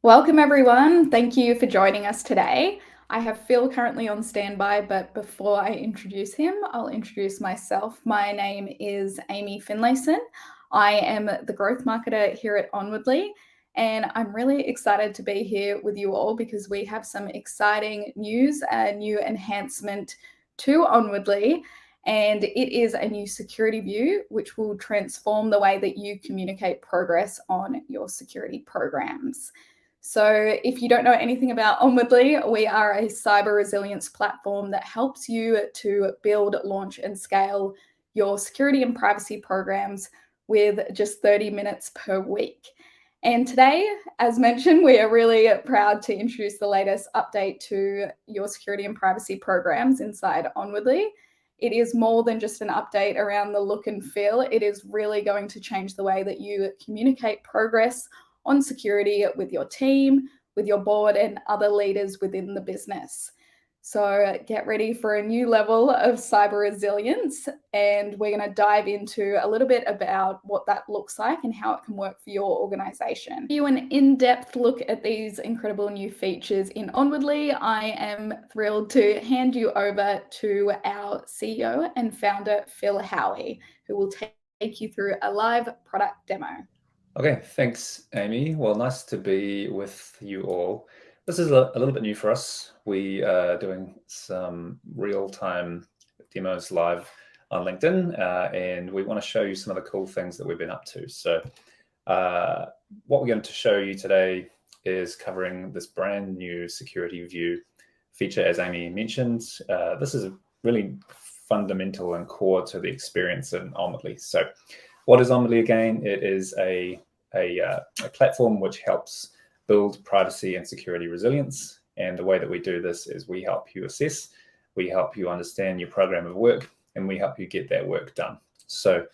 Welcome everyone. Thank you for joining us today. I have Phil currently on standby, but before I introduce him, I'll introduce myself. My name is Amy Finlayson. I am the growth marketer here at Onwardly, and I'm really excited to be here with you all because we have some exciting news, a new enhancement to Onwardly, and it is a new security view which will transform the way that you communicate progress on your security programs. So if you don't know anything about Onwardly, we are a cyber resilience platform that helps you to build, launch, and scale your security and privacy programs with just 30 minutes per week. And today, as mentioned, we are really proud to introduce the latest update to your security and privacy programs inside Onwardly. It is more than just an update around the look and feel. It is really going to change the way that you communicate progress on security with your team, with your board, and other leaders within the business. So get ready for a new level of cyber resilience, and we're going to dive into a little bit about what that looks like and how it can work for your organization. Give you an in-depth look at these incredible new features in Onwardly. I am thrilled to hand you over to our CEO and founder, Phil Howie, who will take you through a live product demo. Okay, thanks, Amy. Well, nice to be with you all. This is a little bit new for us. We are doing some real-time demos live on LinkedIn, and we want to show you some of the cool things that we've been up to. So what we're going to show you today is covering this brand new security view feature, as Amy mentioned. This is really fundamental and core to the experience in Onwardly. So what is Umbraly again? It is a platform which helps build privacy and security resilience. And the way that we do this is we help you assess, we help you understand your program of work, and we help you get that work done. So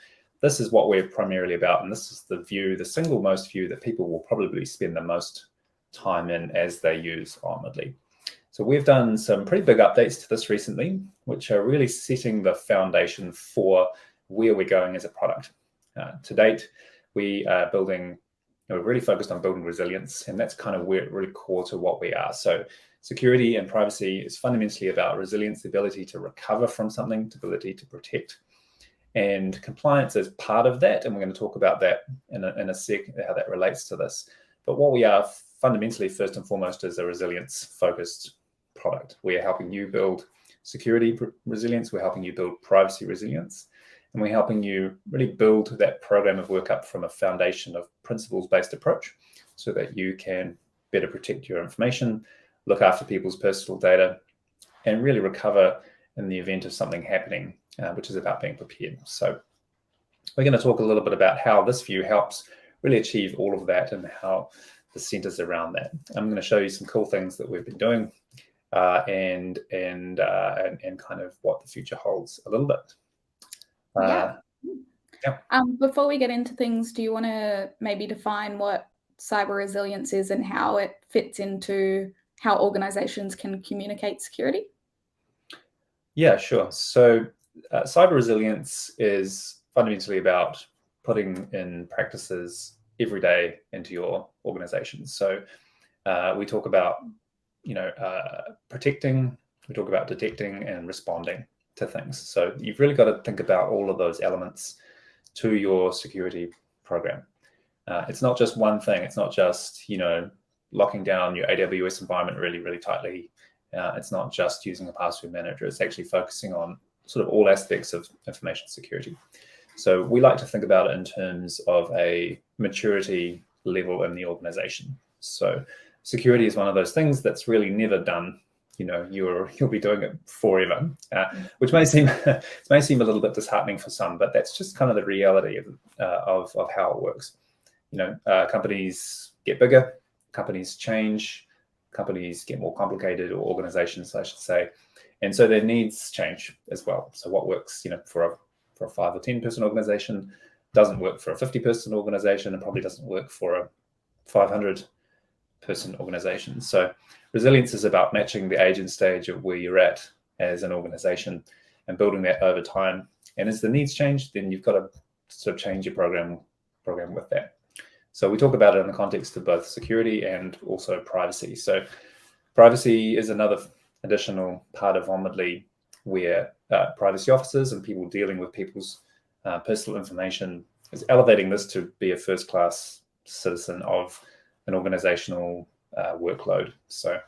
this is what we're primarily about. And this is the view, the single most view that people will probably spend the most time in as they use Onwardly. So we've done some pretty big updates to this recently, which are really setting the foundation for where we're going as a product. To date, we are building, we're really focused on building resilience, and that's kind of really core to what we are. So security and privacy is fundamentally about resilience, the ability to recover from something, the ability to protect. And compliance is part of that, and we're going to talk about that in a sec, how that relates to this. But what we are fundamentally, first and foremost, is a resilience-focused product. We are helping you build security resilience, we're helping you build privacy resilience, and we're helping you really build that program of work up from a foundation of principles-based approach so that you can better protect your information, look after people's personal data, and really recover in the event of something happening, which is about being prepared. So we're going to talk a little bit about how this view helps really achieve all of that and how the centers around that. I'm going to show you some cool things that we've been doing and kind of what the future holds a little bit. Yeah. Before we get into things, do you want to maybe define what cyber resilience is and how it fits into how organizations can communicate security? Yeah, sure. So cyber resilience is fundamentally about putting in practices every day into your organization. So we talk about, protecting, we talk about detecting and responding to things. So you've really got to think about all of those elements to your security program. It's not just one thing. It's not just, locking down your AWS environment really, really tightly. It's not just using a password manager. It's actually focusing on sort of all aspects of information security. So we like to think about it in terms of a maturity level in the organization. So security is one of those things that's really never done. You'll be doing it forever, which may seem a little bit disheartening for some, but that's just kind of the reality of how it works. Companies get bigger, companies change, companies get more complicated, or organizations, I should say, and so their needs change as well. So what works, for a 5 or 10 person organization doesn't work for a 50 person organization, and probably doesn't work for a 500 person organization. So resilience is about matching the age and stage of where you're at as an organization and building that over time. And as the needs change, then you've got to sort of change your program with that. So we talk about it in the context of both security and also privacy. So privacy is another additional part of Onwardly, where privacy officers and people dealing with people's personal information is elevating this to be a first-class citizen of an organizational workload. So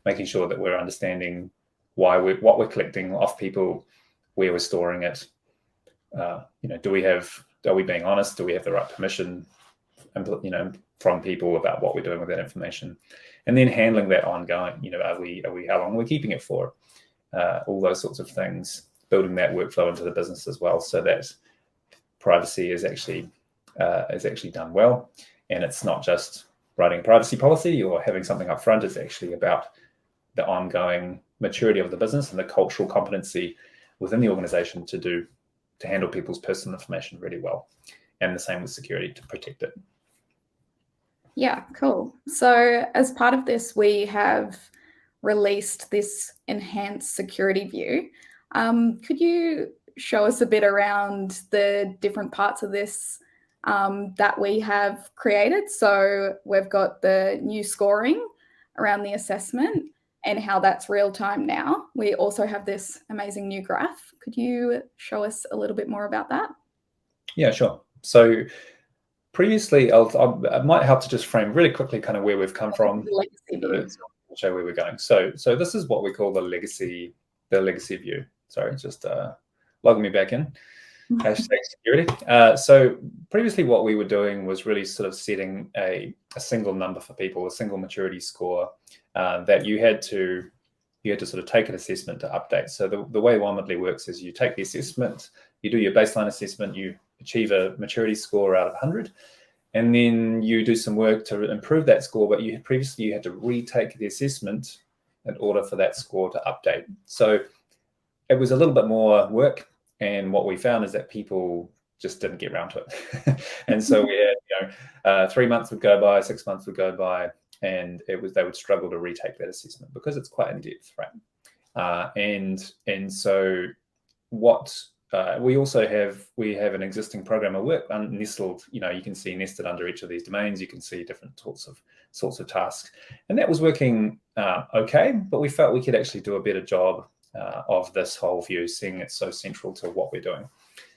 making sure that we're understanding what we're collecting off people, where we're storing it. Are we being honest? Do we have the right permission, from people about what we're doing with that information? And then handling that ongoing. How long are we keeping it for? All those sorts of things. Building that workflow into the business as well, so that privacy is actually done well, and it's not just writing a privacy policy or having something up front. It's actually about the ongoing maturity of the business and the cultural competency within the organization to handle people's personal information really well, and the same with security, to protect it. Yeah, cool. So as part of this, we have released this enhanced security view. Could you show us a bit around the different parts of this that we have created? So we've got the new scoring around the assessment and how that's real time now. We also have this amazing new graph. Could you show us a little bit more about that? Yeah, sure. So previously, I might help to just frame really quickly kind of where we've come from. Show where we're going. So this is what we call the legacy view. Sorry, just logging me back in. Hashtag security. So previously what we were doing was really sort of setting a single number for people, a single maturity score that you had to sort of take an assessment to update. So the way Onwardly works is you take the assessment, you do your baseline assessment, you achieve a maturity score out of 100, and then you do some work to improve that score, but previously you had to retake the assessment in order for that score to update. So it was a little bit more work, and what we found is that people just didn't get around to it. And so we had 3 months would go by, 6 months would go by, and they would struggle to retake that assessment because it's quite in depth, right? And so what we also have an existing program of work nestled. You can see nested under each of these domains. You can see different sorts of tasks, and that was working okay. But we felt we could actually do a better job of this whole view, seeing it's so central to what we're doing.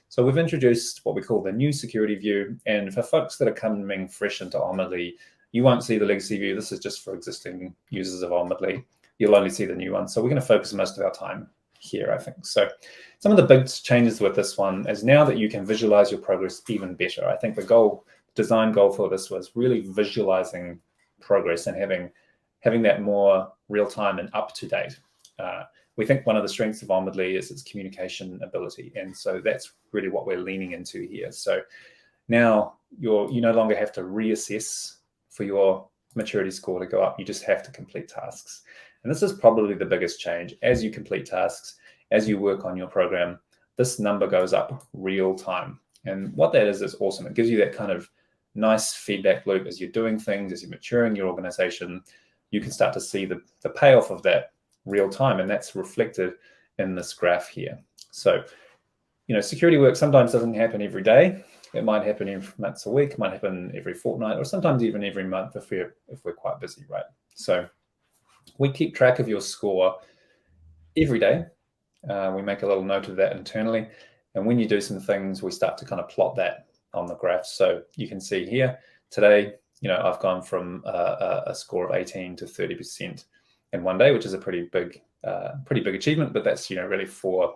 So we've introduced what we call the new security view, and for folks that are coming fresh into Onwardly, you won't see the legacy view. This is just for existing users of Onwardly. You'll only see the new one. So we're going to focus most of our time here, I think. So some of the big changes with this one is now that you can visualize your progress even better. I think the design goal for this was really visualizing progress and having that more real-time and up-to-date. We think one of the strengths of Onwardly is its communication ability, and so that's really what we're leaning into here. So now you no longer have to reassess for your maturity score to go up. You just have to complete tasks. And this is probably the biggest change. As you complete tasks, as you work on your program, this number goes up real time. And what that is awesome. It gives you that kind of nice feedback loop as you're doing things, as you're maturing your organization. You can start to see the payoff of that real time, and that's reflected in this graph here. So, security work sometimes doesn't happen every day. It might happen every once a week, might happen every fortnight, or sometimes even every month if we're quite busy, right? So we keep track of your score every day. We make a little note of that internally. And when you do some things, we start to kind of plot that on the graph. So you can see here today, I've gone from a score of 18 to 30% in one day, which is a pretty big achievement, but that's, really for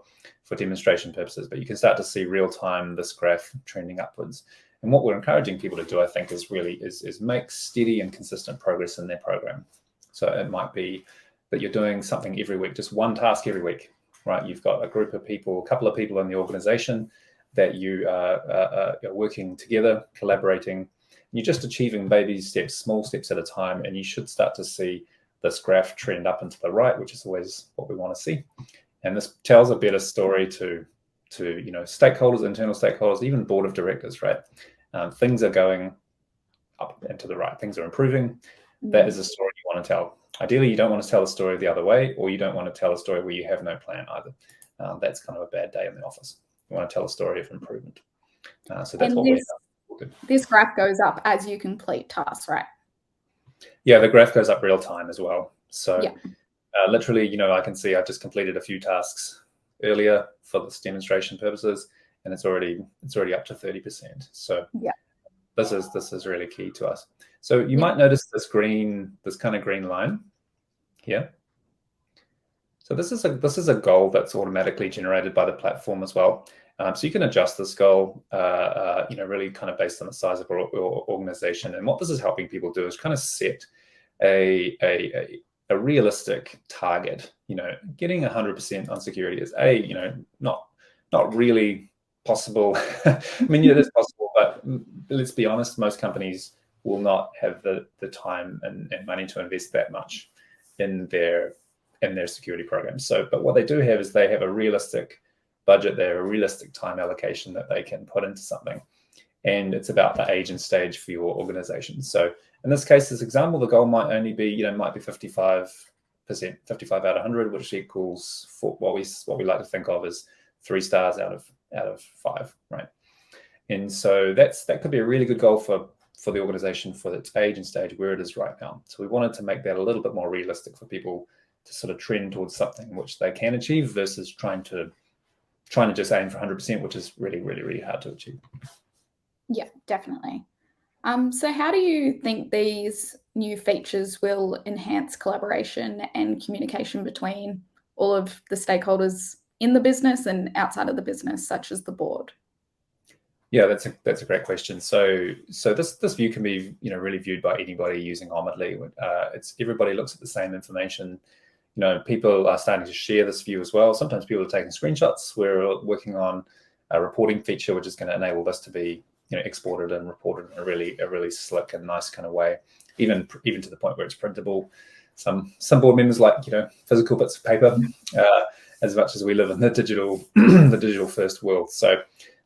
demonstration purposes. But you can start to see real time this graph trending upwards. And what we're encouraging people to do, I think, is make steady and consistent progress in their program. So it might be that you're doing something every week, just one task every week, right? You've got a group of people, a couple of people in the organization that you are working together, collaborating. You're just achieving baby steps, small steps at a time, and you should start to see this graph trend up and to the right, which is always what we want to see. And this tells a better story to stakeholders, internal stakeholders, even board of directors, right? Things are going up and to the right. Things are improving. That is a story you want to tell. Ideally, you don't want to tell a story the other way, or you don't want to tell a story where you have no plan either. That's kind of a bad day in the office. You want to tell a story of improvement. So that's what we're this graph goes up as you complete tasks, right? Yeah, the graph goes up real time as well. So Yeah. literally, I can see I've just completed a few tasks earlier for this demonstration purposes, and it's already up to 30%. So Yeah. this is really key to us. So you might notice this kind of green line here. So this is a goal that's automatically generated by the platform as well. So you can adjust this goal, really kind of based on the size of your organization. And what this is helping people do is kind of set a realistic target. Getting 100% on security is not really possible. I mean, it is possible, but let's be honest, most companies will not have the time and money to invest that much in their security programs. But what they do have is they have a realistic budget, they have a realistic time allocation that they can put into something. And it's about the age and stage for your organization. So in this case, this example, the goal might only be, might be 55%, 55 out of 100, which equals what we like to think of as 3 stars out of 5, right? And so that could be a really good goal for the organization for its age and stage where it is right now. So we wanted to make that a little bit more realistic for people to sort of trend towards something which they can achieve versus trying to just aim for 100%, which is really, really, really hard to achieve. Yeah, definitely. So how do you think these new features will enhance collaboration and communication between all of the stakeholders in the business and outside of the business, such as the board? Yeah, that's a great question. So this view can be really viewed by anybody using Onwardly. It's everybody looks at the same information. People are starting to share this view as well. Sometimes people are taking screenshots. We're working on a reporting feature which is going to enable this to be exported and reported in a really slick and nice kind of way, even to the point where it's printable. Some board members like physical bits of paper, as much as we live in the digital first world. So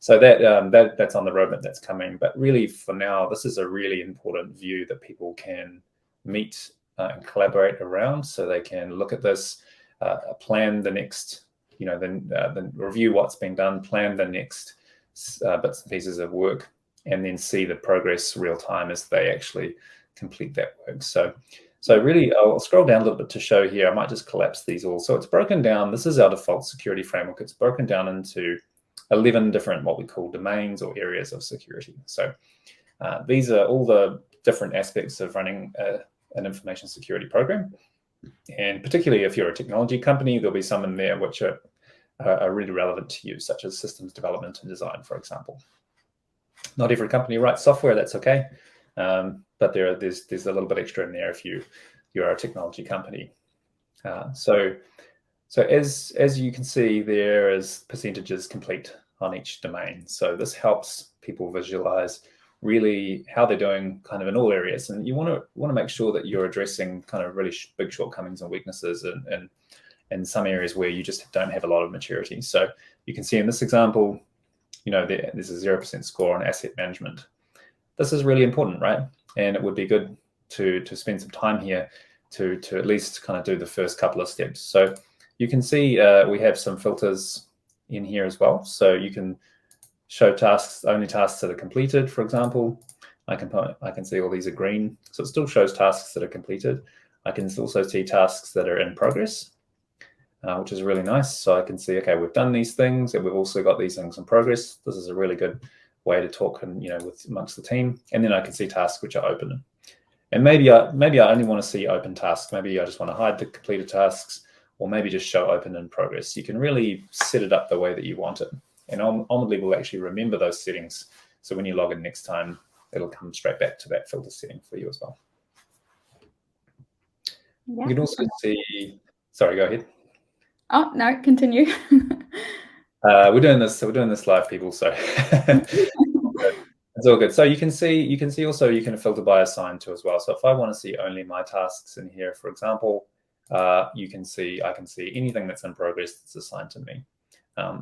that's on the roadmap that's coming. But really, for now, this is a really important view that people can meet and collaborate around, so they can look at this, plan the next, then review what's been done, plan the next bits and pieces of work, and then see the progress real time as they actually complete that work. So really, I'll scroll down a little bit to show here. I might just collapse these all. So it's broken down. This is our default security framework. It's broken down into 11 different what we call domains or areas of security. So these are all the different aspects of running an information security program. And particularly if you're a technology company, there'll be some in there which are really relevant to you, such as systems development and design, for example. Not every company writes software, that's okay. But there's a little bit extra in there if you're a technology company. So as you can see, there is percentages complete on each domain. So this helps people visualize really how they're doing kind of in all areas. And you want to make sure that you're addressing kind of really big shortcomings and weaknesses and some areas where you just don't have a lot of maturity. So you can see in this example, there's a 0% score on asset management. This is really important, right? And it would be good to spend some time here to at least kind of do the first couple of steps. So you can see we have some filters in here as well. So you can show only tasks that are completed, for example. I can see all these are green. So it still shows tasks that are completed. I can also see tasks that are in progress, which is really nice. So I can see, okay, we've done these things and we've also got these things in progress. This is a really good way to talk and amongst the team. And then I can see tasks which are open. And maybe I only want to see open tasks. Maybe I just want to hide the completed tasks, or maybe just show open in progress. You can really set it up the way that you want it. And Onwardly will actually remember those settings. So when you log in next time, it'll come straight back to that filter setting for you as well. Yeah. You can also see, sorry, go ahead. Oh, no, continue. We're doing this live, people, so it's all good. So you can see also you can filter by assigned to as well. So if I want to see only my tasks in here, for example, I can see anything that's in progress that's assigned to me.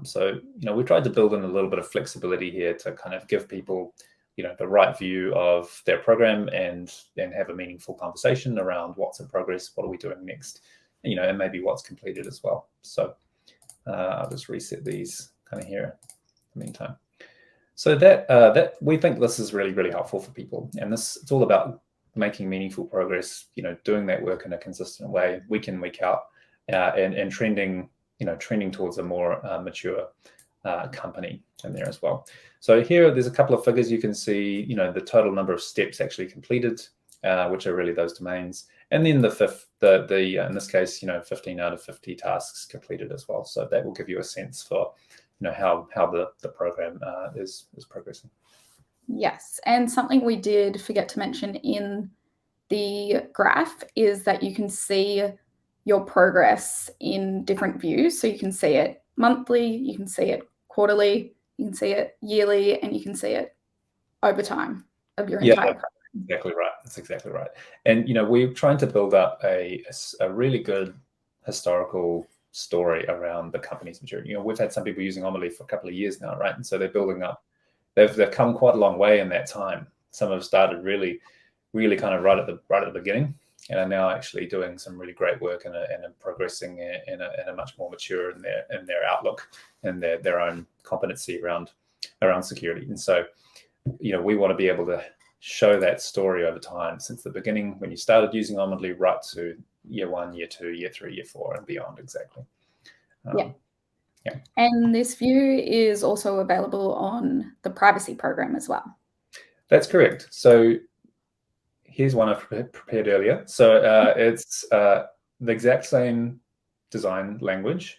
So we tried to build in a little bit of flexibility here to kind of give people the right view of their program and then have a meaningful conversation around what's in progress, what are we doing next, and maybe what's completed as well. So I'll just reset these kind of here in the meantime. So that we think this is really, really helpful for people, and it's all about making meaningful progress. Doing that work in a consistent way, week in, week out, and trending towards a more mature company in there as well. So here, there's a couple of figures you can see. The total number of steps actually completed, which are really those domains, and then in this case, 15 out of 50 tasks completed as well. So that will give you a sense for how the program is progressing. Yes, and something we did forget to mention in the graph is that you can see your progress in different views. So you can see it monthly, you can see it quarterly, you can see it yearly, and you can see it over time of your entire program. Exactly right. That's exactly right. And we're trying to build up a really good historical story around the company's maturity. We've had some people using Onwardly for a couple of years now, right? And so they're building up. They've come quite a long way in that time. Some have started really kind of right at the beginning, and are now actually doing some really great work and are progressing in a much more mature in their outlook and their own competency around security. And so we want to be able to show that story over time, since the beginning when you started using Onwardly right to year 1, year 2, year 3, year 4, and beyond. Exactly. Yeah. And this view is also available on the privacy program as well. That's correct. So here's one I've prepared earlier. So it's the exact same design language,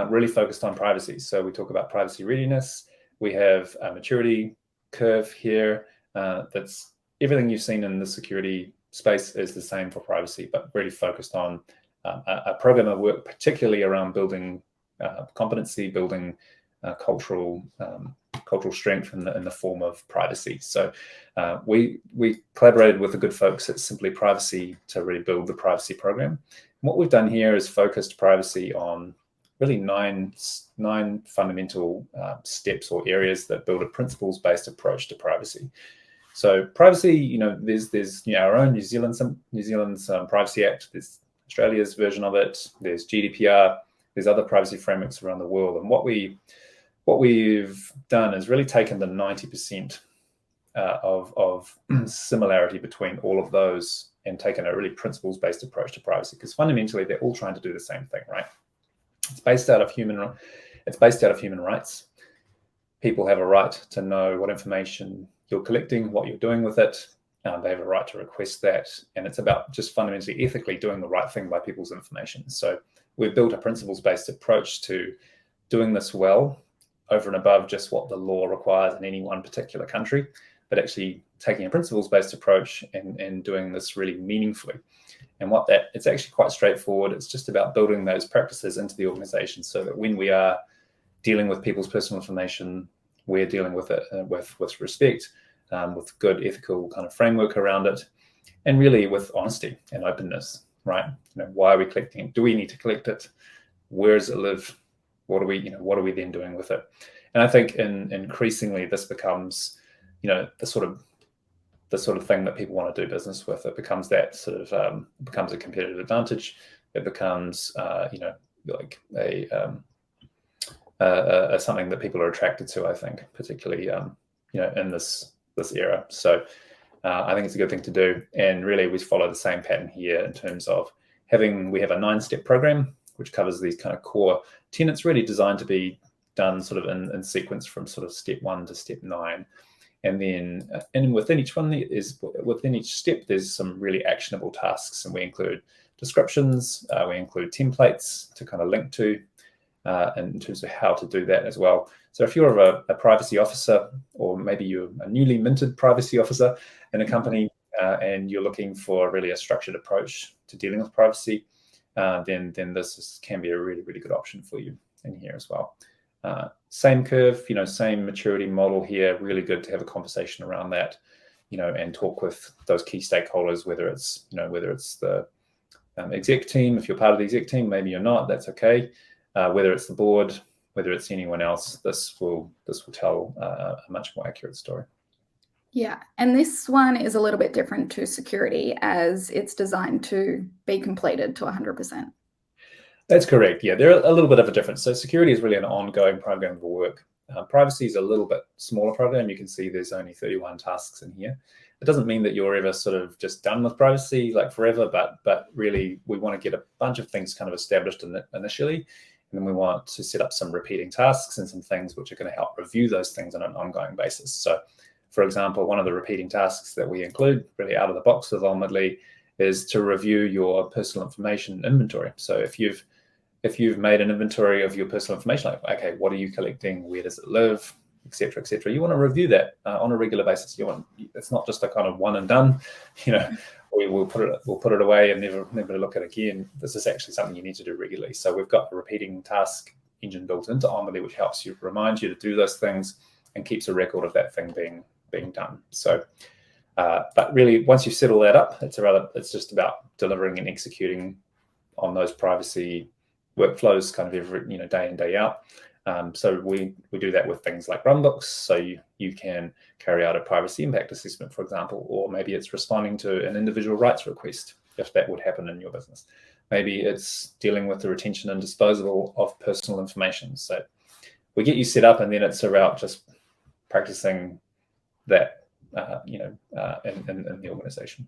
really focused on privacy. So we talk about privacy readiness. We have a maturity curve here. That's everything you've seen in the security space is the same for privacy, but really focused on a program of work, particularly around building competency, building cultural strength in the form of privacy. So we collaborated with the good folks at Simply Privacy to really build the privacy program. And what we've done here is focused privacy on really nine fundamental steps or areas that build a principles-based approach to privacy. So privacy, there's our own New Zealand's Privacy Act. There's Australia's version of it. There's GDPR. There's other privacy frameworks around the world. And what we've done is really taken the 90% of similarity between all of those and taken a really principles-based approach to privacy, because fundamentally they're all trying to do the same thing, right? It's based out of human rights. People have a right to know what information you're collecting, what you're doing with it. They have a right to request that, and it's about just fundamentally ethically doing the right thing by people's information. So we've built a principles-based approach to doing this well, over and above just what the law requires in any one particular country, but actually taking a principles-based approach and doing this really meaningfully. And it's actually quite straightforward. It's just about building those practices into the organization so that when we are dealing with people's personal information, we're dealing with it with respect, with good ethical kind of framework around it, and really with honesty and openness, right? Why are we collecting it? Do we need to collect it? Where does it live? What are we then doing with it? And I think increasingly this becomes, the sort of thing that people want to do business with. It becomes that sort of becomes a competitive advantage. It becomes like something that people are attracted to, I think, particularly in this era. So I think it's a good thing to do. And really we follow the same pattern here in terms of we have a 9-step program which covers these kind of core tenets, really designed to be done sort of in sequence from sort of step 1 to step 9. And then within each step, there's some really actionable tasks, and we include descriptions, we include templates to kind of link to, in terms of how to do that as well. So if you're a privacy officer, or maybe you're a newly minted privacy officer in a company, and you're looking for really a structured approach to dealing with privacy, then this can be a really, really good option for you in here as well. Same curve, same maturity model here. Really good to have a conversation around that, and talk with those key stakeholders, whether it's the exec team. If you're part of the exec team, maybe you're not, that's okay. Whether it's the board, whether it's anyone else, this will tell a much more accurate story. Yeah, and this one is a little bit different to security, as it's designed to be completed to 100%. That's correct. Yeah, they're a little bit of a difference. So security is really an ongoing program of work. Privacy is a little bit smaller program. You can see there's only 31 tasks in here. It doesn't mean that you're ever sort of just done with privacy like forever, but really we want to get a bunch of things kind of established initially, and then we want to set up some repeating tasks and some things which are going to help review those things on an ongoing basis. So, for example, one of the repeating tasks that we include really out of the box with Onwardly is to review your personal information inventory. So if you've made an inventory of your personal information, like, okay, what are you collecting? Where does it live? Et cetera, et cetera. You want to review that on a regular basis. It's not just a kind of one and done, we'll put it away and never look at it again. This is actually something you need to do regularly. So we've got a repeating task engine built into Onwardly, which helps you, remind you to do those things and keeps a record of that thing being done. So, but really, once you settle that up, it's just about delivering and executing on those privacy workflows kind of every day in, day out. So we do that with things like runbooks. So you can carry out a privacy impact assessment, for example, or maybe it's responding to an individual rights request, if that would happen in your business. Maybe it's dealing with the retention and disposal of personal information. So we get you set up, and then it's about just practicing that, in the organization.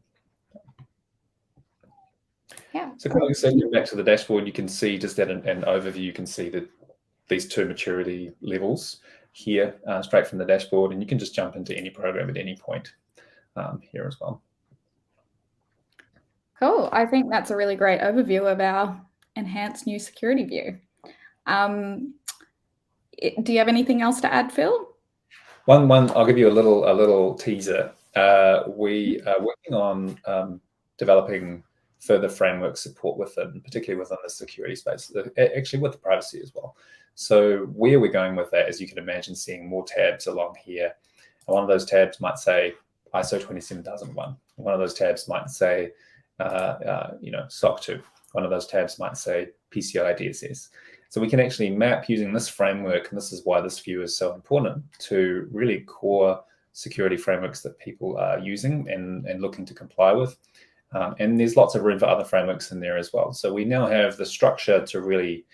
Yeah. So going back to the dashboard, you can see just at an overview, you can see that these two maturity levels here straight from the dashboard, and you can just jump into any program at any point here as well. Cool. I think that's a really great overview of our enhanced new security view. Do you have anything else to add, Phil? One, I'll give you a little teaser. We are working on developing further framework support particularly within the security space, actually with the privacy as well. So where we're going with that is, you can imagine seeing more tabs along here. And one of those tabs might say ISO 27001. One of those tabs might say, SOC 2. One of those tabs might say PCI DSS. So we can actually map using this framework, and this is why this view is so important, to really core security frameworks that people are using and looking to comply with. And there's lots of room for other frameworks in there as well. So we now have the structure to really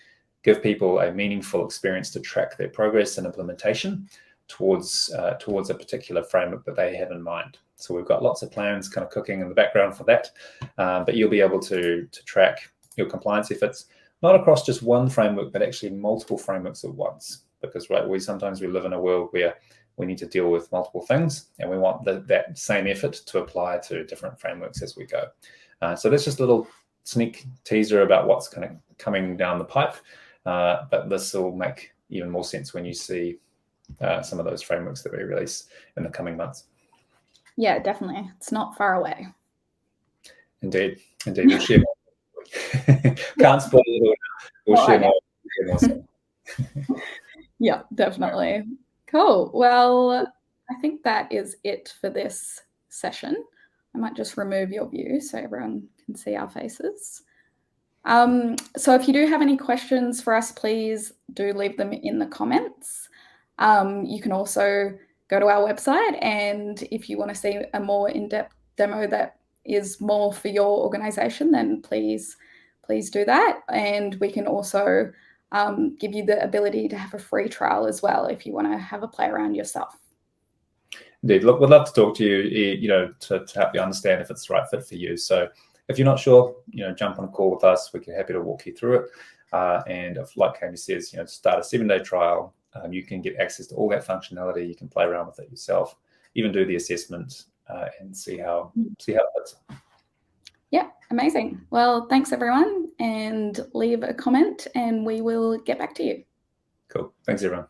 give people a meaningful experience to track their progress and implementation towards a particular framework that they have in mind. So we've got lots of plans kind of cooking in the background for that, but you'll be able to track your compliance efforts, not across just one framework, but actually multiple frameworks at once. Because sometimes we live in a world where we need to deal with multiple things, and we want that same effort to apply to different frameworks as we go. So that's just a little sneak teaser about what's kind of coming down the pipe, but this will make even more sense when you see some of those frameworks that we release in the coming months. Yeah, definitely. It's not far away. Indeed. We'll share more. Can't spoil it all. We'll share more. Yeah, definitely. Cool. Well, I think that is it for this session. I might just remove your view so everyone can see our faces. So if you do have any questions for us, please do leave them in the comments. You can also go to our website, and if you want to see a more in-depth demo that is more for your organization, then please do that. And we can also give you the ability to have a free trial as well if you want to have a play around yourself. Indeed. Look, we'd love to talk to you, to help you understand if it's the right fit for you. So if you're not sure, jump on a call with us. We're happy to walk you through it. And if, like Amy says, start a 7-day trial. You can get access to all that functionality. You can play around with it yourself, even do the assessment and see how it fits. Yeah, amazing. Well, thanks everyone, and leave a comment and we will get back to you. Cool. Thanks everyone.